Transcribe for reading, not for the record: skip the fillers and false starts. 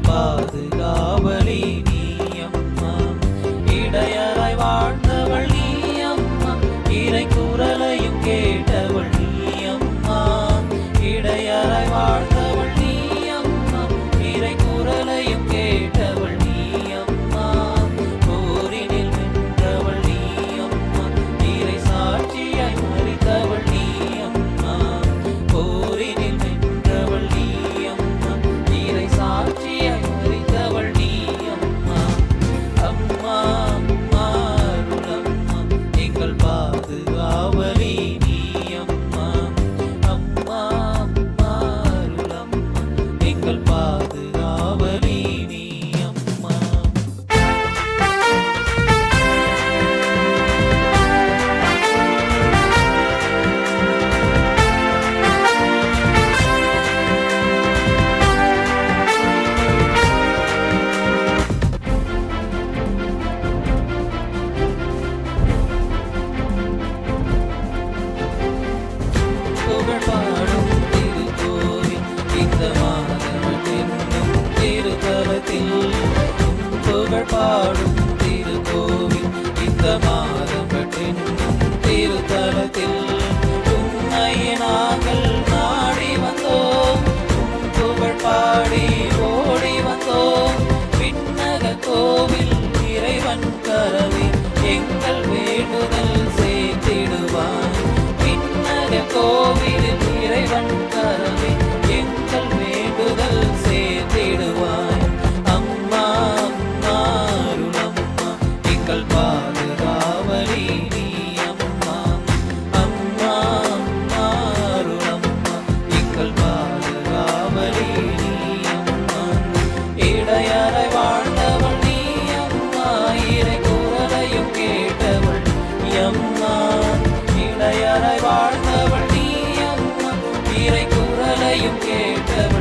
பாதுகாவலி நீயம்மா. இடையராய் வாழ்ந்தவள் நீயம்மா, இறை குரலையும் கேட்டவள் நீயம்மா. இடையராய் வாழ்ந்தவள் நீயம்மா, இறை குரலையும் கேட்டவள் நீயம்மா. போரினில் வென்றவள் நீயம்மா, இறை சாட்சியாய் மரித்தவள் நீயம்மா. போரினில் வென்றவள் நீயம்மா, இறை சாட்சியாய் மரித்தவள் நீயம்மா. அம்மா அம்மா அருளம்மா, எங்கள் பாதுகாவலி நீயம்மா. அம்மா அம்மா அருளம்மா, எங்கள் பாதுகாவலி நீயம்மா. புகழ் பாடும் திருக்கோவில் இந்த மாதவள் என்னும் திருத்தலத்தில். புகழ் பாடும் திருக்கோவில் இந்த மாதவள் என்னும் திருத்தலத்தில். உம்மையே நாங்கள் நாடி வந்தோம், உம் புகழ் பாடி ஓடி வந்தோம். விண்ணக கோவில் இறைவன் கரவில் எங்கள் வேண்டுதல் சேர்த்திடுவாய். விண்ணக கோவிலில் இறைவன் கரவில் எங்கள் வேண்டுதல் சேர்த்திடுவாய். அம்மா அம்மா அருளம்மா, எங்கள் பாதுகாவலி நீயம்மா. அம்மா அம்மா அருளம்மா, எங்கள் பாதுகாவலி நீயம்மா. இடையராய் வாழ்ந்தவள் நீயம்மா, இறை குரலையும் கேட்டவள் நீயம்மா. இடையராய் வாழ்ந்தவள் நீயம்மா, இறை குரலையும் கேட்டவள்